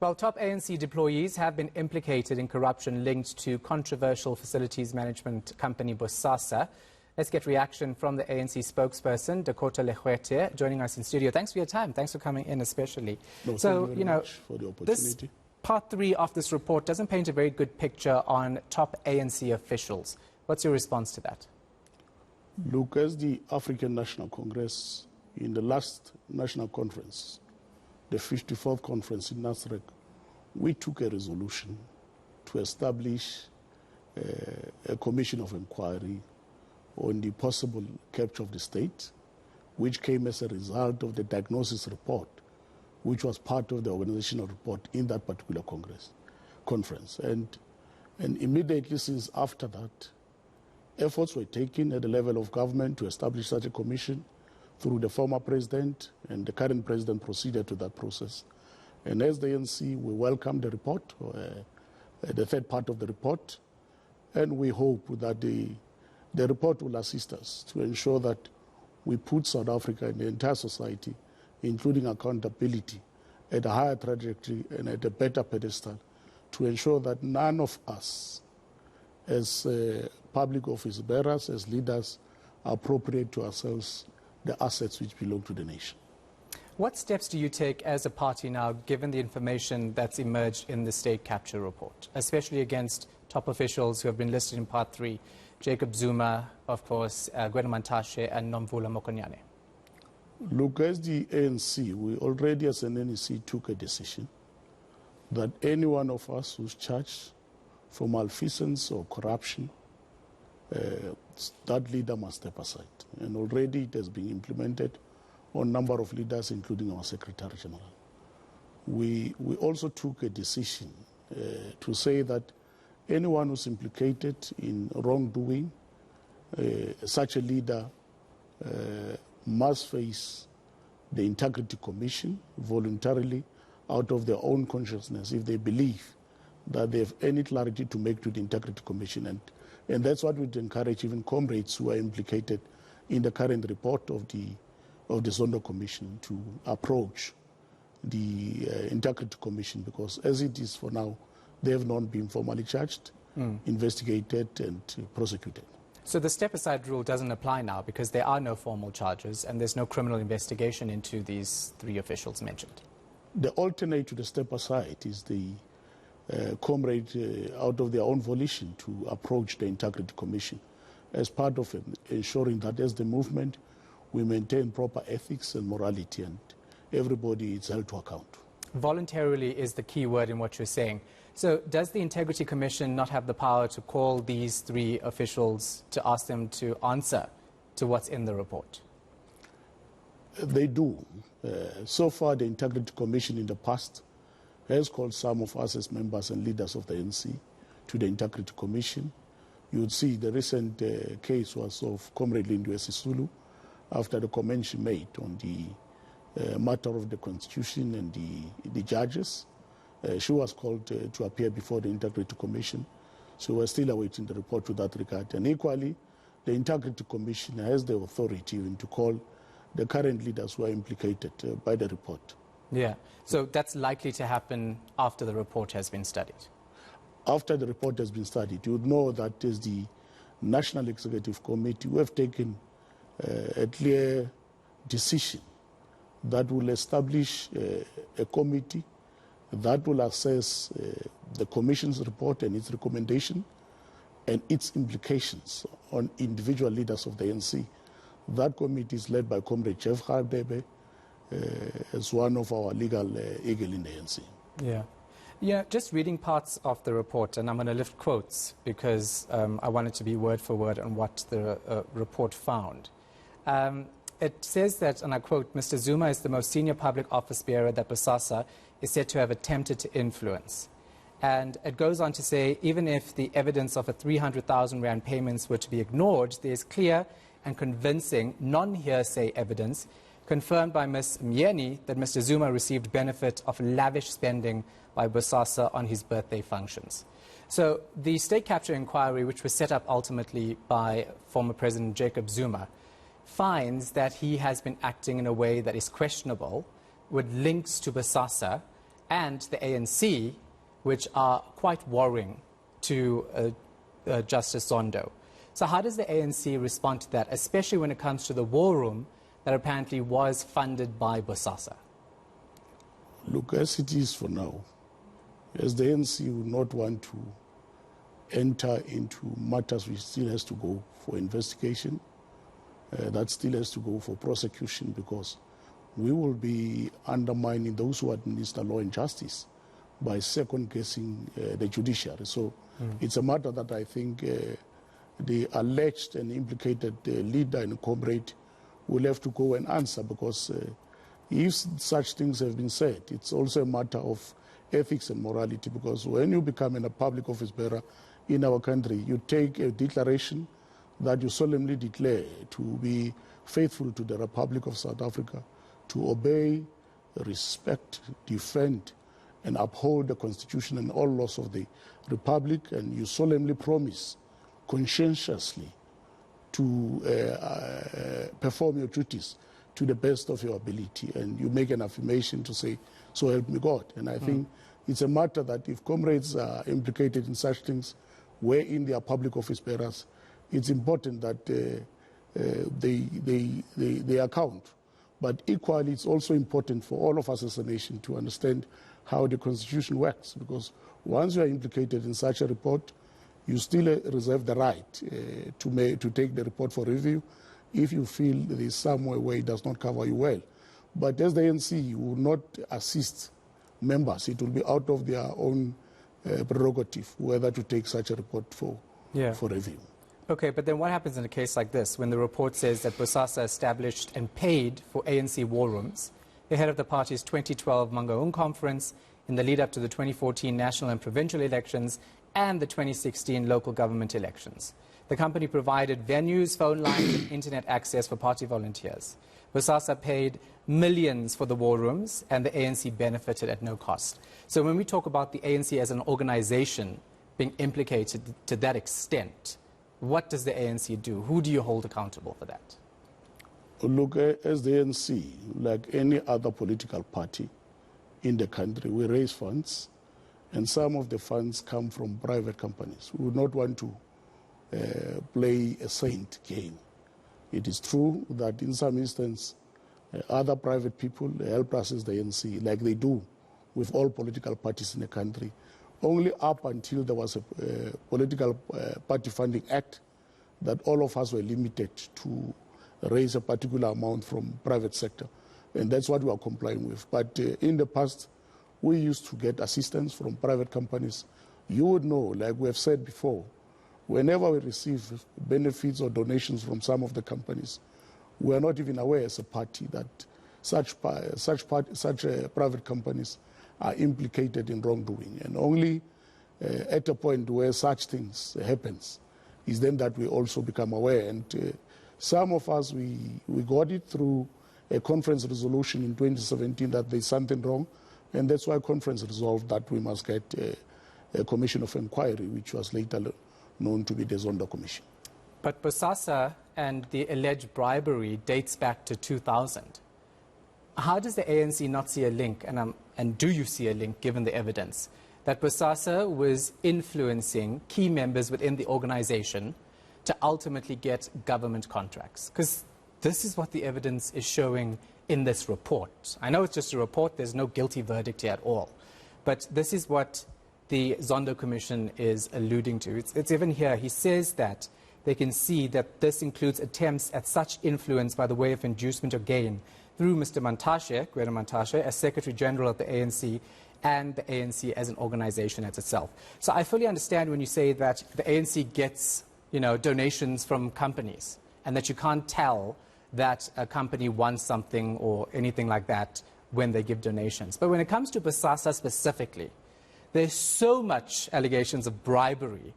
Well, top ANC deployees have been implicated in corruption linked to controversial facilities management company Bosasa. Let's get reaction from the ANC spokesperson, Dakota Legoete, joining us in studio. Thanks for your time. Thanks for coming in especially. No, so, thank you very much for the opportunity. This part 3 of this report doesn't paint a very good picture on top ANC officials. What's your response to that? Look, as the African National Congress, in the last national conference, the 54th conference in Nasrec, we took a resolution to establish a commission of inquiry on the possible capture of the state, which came as a result of the diagnosis report, which was part of the organizational report in that particular conference. And immediately since after that, efforts were taken at the level of government to establish such a commission through the former president, and the current president proceeded to that process. And as the ANC, we welcome the report, the third part of the report, and we hope that the report will assist us to ensure that we put South Africa and the entire society, including accountability, at a higher trajectory and at a better pedestal to ensure that none of us, as public office bearers, as leaders, appropriate to ourselves the assets which belong to the nation. What steps do you take as a party now, given the information that's emerged in the state capture report, especially against top officials who have been listed in Part 3, Jacob Zuma, of course, Gwena Mantashe, and Nomvula Mokonyane? Look, as the ANC, we already as an ANC took a decision that any one of us who's charged for malfeasance or corruption, that leader must step aside. And already it has been implemented on a number of leaders, including our Secretary General. We also took a decision to say that anyone who's implicated in wrongdoing, such a leader must face the Integrity Commission voluntarily out of their own consciousness if they believe that they have any clarity to make to the Integrity Commission. And that's what we'd encourage even comrades who are implicated in the current report of the Zondo Commission to approach the Integrity Commission, because as it is for now, they have not been formally charged, investigated and prosecuted. So the step-aside rule doesn't apply now because there are no formal charges and there's no criminal investigation into these 3 officials mentioned? The alternate to the step-aside is the comrade out of their own volition to approach the Integrity Commission as part of ensuring that as the movement we maintain proper ethics and morality and everybody is held to account. Voluntarily is the key word in what you're saying. So does the Integrity Commission not have the power to call these 3 officials to ask them to answer to what's in the report? They do. So far the Integrity Commission in the past has called some of us as members and leaders of the ANC to the Integrity Commission. You would see the recent case was of Comrade Lindiwe Sisulu after the comment she made on the matter of the Constitution and the judges. She was called to appear before the Integrity Commission, so we're still awaiting the report to that regard. And equally, the Integrity Commission has the authority even to call the current leaders who are implicated by the report. Yeah, so that's likely to happen after the report has been studied? After the report has been studied, you would know that as the National Executive Committee, we have taken a clear decision that will establish a committee that will assess the Commission's report and its recommendation and its implications on individual leaders of the ANC. That committee is led by Comrade Jeff Gardebe as one of our legal eagle in the ANC. Yeah, just reading parts of the report, and I'm going to lift quotes because I want it to be word for word on what the report found. It says that, and I quote, Mr. Zuma is the most senior public office bearer that Bosasa is said to have attempted to influence. And it goes on to say, even if the evidence of a 300,000 rand payments were to be ignored, there is clear and convincing non-hearsay evidence confirmed by Ms. Myeni that Mr. Zuma received benefit of lavish spending by Bosasa on his birthday functions. So the state capture inquiry, which was set up ultimately by former President Jacob Zuma, finds that he has been acting in a way that is questionable with links to Bosasa and the ANC, which are quite worrying to Justice Zondo. So how does the ANC respond to that, especially when it comes to the war room that apparently was funded by Bosasa? Look, as it is for now, as the ANC would not want to enter into matters which still has to go for investigation, that still has to go for prosecution, because we will be undermining those who administer law and justice by second-guessing the judiciary. So it's a matter that I think the alleged and implicated leader and comrade will have to go and answer, because if such things have been said, it's also a matter of ethics and morality, because when you become a public office bearer in our country, you take a declaration that you solemnly declare to be faithful to the Republic of South Africa, to obey, respect, defend, and uphold the Constitution and all laws of the Republic, and you solemnly promise conscientiously to perform your duties to the best of your ability, and you make an affirmation to say, so help me God. And I think it's a matter that if comrades are implicated in such things, wherein they are public office bearers, it's important that they account. But equally, it's also important for all of us as a nation to understand how the Constitution works, because once you are implicated in such a report, you still reserve the right to take the report for review if you feel there is somewhere where it does not cover you well. But as the ANC will not assist members, it will be out of their own prerogative whether to take such a report for review. Okay, but then what happens in a case like this when the report says that Bosasa established and paid for ANC war rooms ahead of the party's 2012 Mangaung conference, in the lead up to the 2014 national and provincial elections and the 2016 local government elections? The company provided venues, phone lines, and internet access for party volunteers. Bosasa paid millions for the war rooms, and the ANC benefited at no cost. So when we talk about the ANC as an organization being implicated to that extent, what does the ANC do? Who do you hold accountable for that? Look, as the ANC, like any other political party in the country, we raise funds, and some of the funds come from private companies. We would not want to play a saint game. It is true that in some instances, other private people help us as the ANC, like they do with all political parties in the country. Only up until there was a political party funding act that all of us were limited to raise a particular amount from private sector. And that's what we are complying with. But in the past, we used to get assistance from private companies. You would know, like we have said before, whenever we receive benefits or donations from some of the companies, we are not even aware as a party that such private companies are implicated in wrongdoing. And only at a point where such things happens is then that we also become aware. And some of us, we got it through a conference resolution in 2017 that there's something wrong. And that's why conference resolved that we must get a commission of inquiry, which was later known to be the Zondo Commission. But Bosasa and the alleged bribery dates back to 2000. How does the ANC not see a link, and do you see a link given the evidence, that Bosasa was influencing key members within the organization to ultimately get government contracts? Because this is what the evidence is showing in this report. I know it's just a report, there's no guilty verdict here at all, but this is what the Zondo Commission is alluding to. It's even here. He says that they can see that this includes attempts at such influence by the way of inducement or gain through Mr. Mantashe, Gwede Mantashe, as Secretary General of the ANC, and the ANC as an organization as itself. So I fully understand when you say that the ANC gets, donations from companies, and that you can't tell that a company wants something or anything like that when they give donations. But when it comes to Bosasa specifically, there's so much allegations of bribery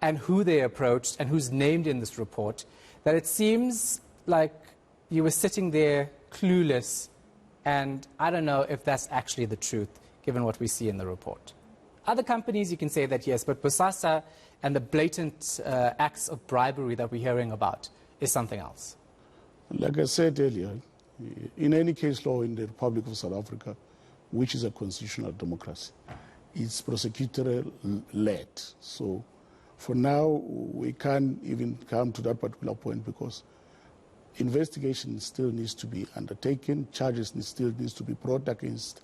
and who they approached and who's named in this report that it seems like you were sitting there clueless, and I don't know if that's actually the truth given what we see in the report. Other companies you can say that yes, but Bosasa and the blatant acts of bribery that we're hearing about is something else. Like I said earlier, in any case law in the Republic of South Africa, which is a constitutional democracy. It's prosecutorial-led. So for now, we can't even come to that particular point because investigation still needs to be undertaken, charges still needs to be brought against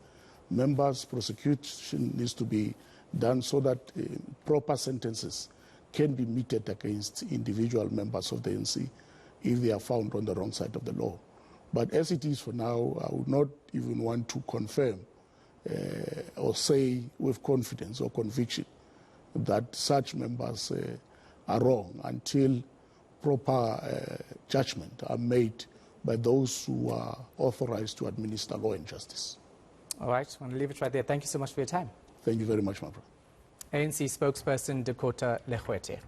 members, prosecution needs to be done so that proper sentences can be meted against individual members of the ANC if they are found on the wrong side of the law. But as it is for now, I would not even want to confirm or say with confidence or conviction that such members are wrong until proper judgment are made by those who are authorized to administer law and justice. All right, I'm going to leave it right there. Thank you so much for your time. Thank you very much, my brother. ANC spokesperson Dakota Legoete.